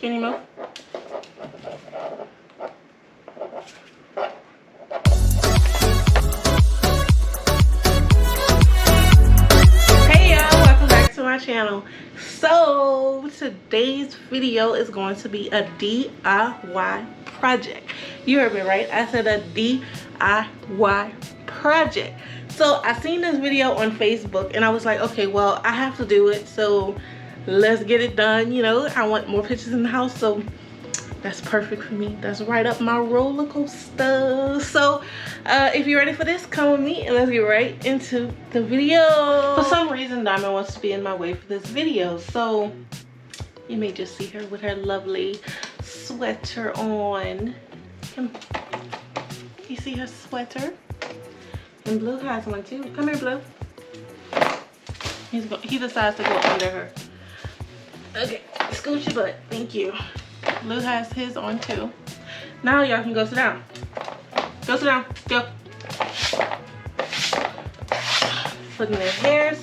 Can you move? Hey y'all, welcome back to my channel. So today's video is going to be a DIY project. You heard me right, I said a DIY project. So I seen this video on Facebook and I was like, okay, well, I have to do it, so let's get it done. You know, I want more pictures in the house, so that's perfect for me. That's right up my roller coaster. So if you're ready for this, come with me and let's get right into the video. For some reason, Diamond wants to be in my way for this video, so you may just see her with her lovely sweater on. You see her sweater? And Blue has one too. Come here, Blue. He decides to go under her. Okay, scooch your butt. Thank you. Blue has his on too. Now y'all can go sit down. Go sit down. Go. Putting their hairs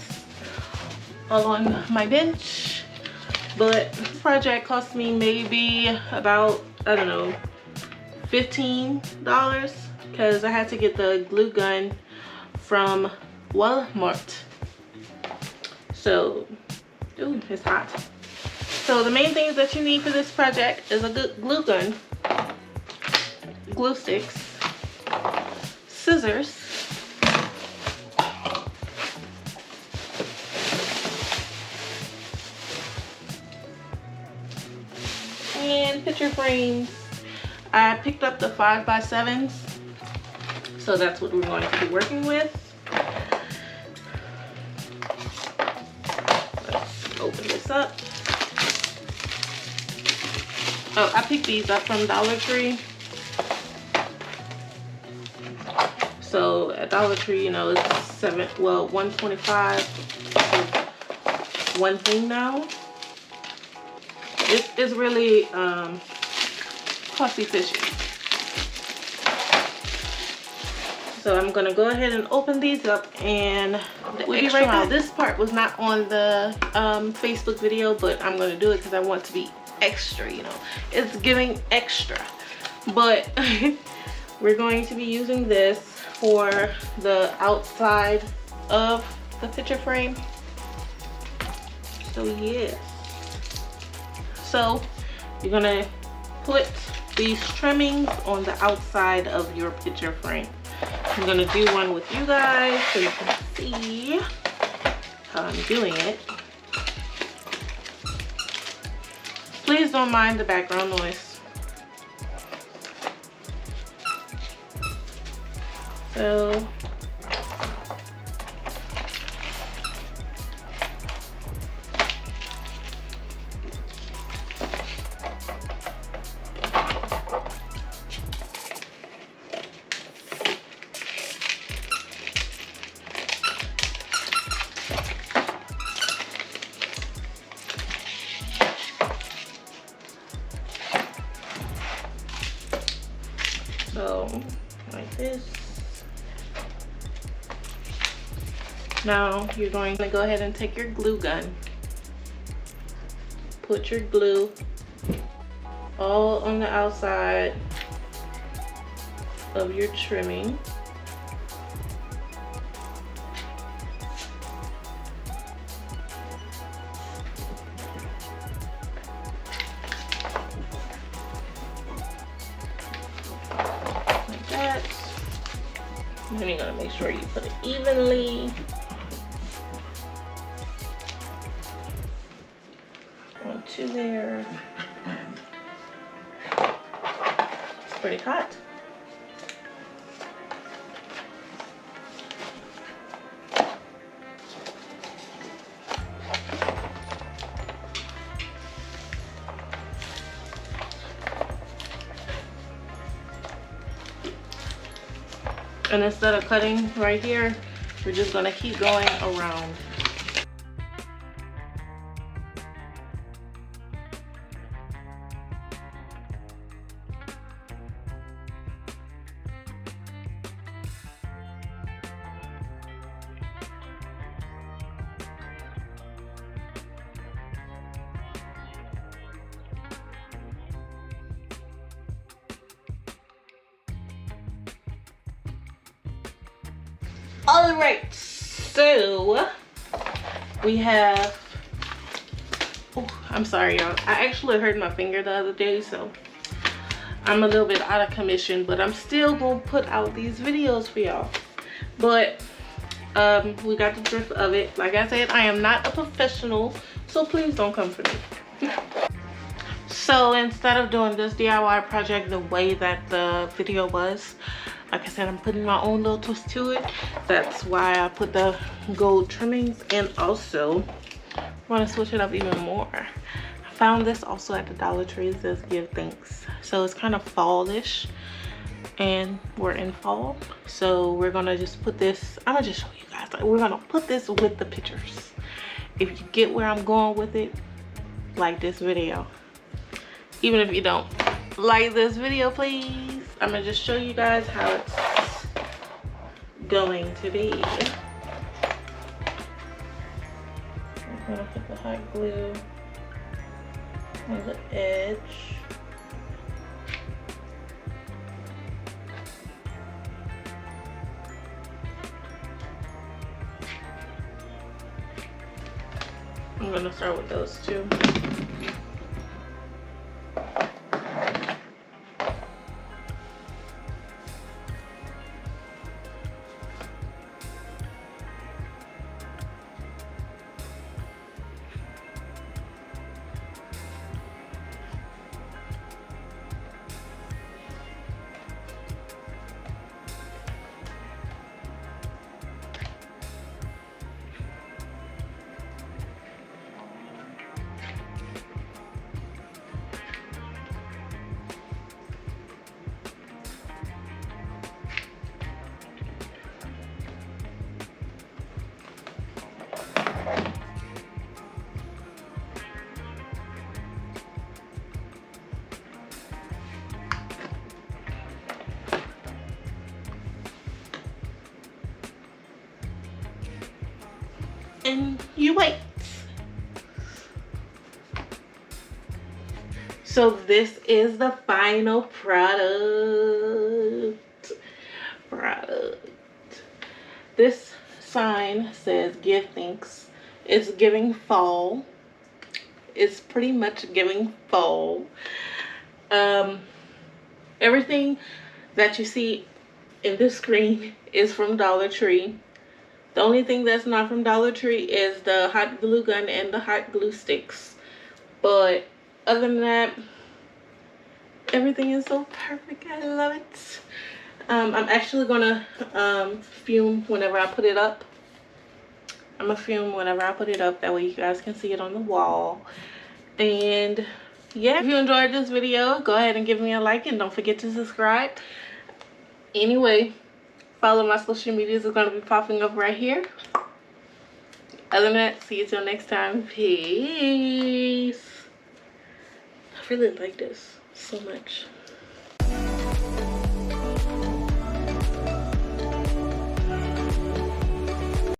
all on my bench. But this project cost me maybe about, I don't know, $15 because I had to get the glue gun from Walmart. So, ooh, it's hot. So the main things that you need for this project is a good glue gun, glue sticks, scissors, and picture frames. I picked up the 5x7s, so that's what we're going to be working with. Let's open this up. Oh, I picked these up from Dollar Tree. So at Dollar Tree, you know, it's $125 for one thing now. It's really cost efficient. So I'm gonna go ahead and open these up and we'll be right back. This part was not on the Facebook video, but I'm gonna do it because I want to be extra, you know. It's giving extra. But we're going to be using this for the outside of the picture frame. So yes. So you're gonna put these trimmings on the outside of your picture frame. I'm gonna do one with you guys so you can see how I'm doing it. Please don't mind the background noise. So like this. Now you're going to go ahead and take your glue gun. Put your glue all on the outside of your trimming. And then you're gonna make sure you put it evenly onto there. It's pretty hot. And instead of cutting right here, we're just gonna keep going around. All right, so we have, oh, I'm sorry y'all, I actually hurt my finger the other day, so I'm a little bit out of commission, but I'm still gonna put out these videos for y'all. But we got the drift of it. Like I said, I am not a professional, so please don't come for me. So instead of doing this DIY project the way that the video was, like I said, I'm putting my own little twist to it. That's why I put the gold trimmings, and also I want to switch it up even more. I found this also at the Dollar Tree. It says give thanks. So it's kind of fallish, and we're in fall, so we're gonna just put this, I'm gonna just show you guys, like, we're gonna put this with the pictures. If you get where I'm going with it, like this video. Even if you don't like this video, please, I'm gonna just show you guys how it's going to be. I'm gonna put the hot glue on the edge. I'm gonna start with those two. And you wait. So this is the final product. This sign says give thanks. It's giving fall. It's pretty much giving fall. Everything that you see in this screen is from Dollar Tree. The only thing that's not from Dollar Tree is the hot glue gun and the hot glue sticks. But other than that, everything is so perfect. I love it. I'm actually gonna fume whenever I put it up. I'm gonna fume whenever I put it up. That way you guys can see it on the wall. And yeah, if you enjoyed this video, go ahead and give me a like, and don't forget to subscribe. Anyway, follow my social medias. It's going to be popping up right here. Other than that, see you till next time. Peace. I really like this so much.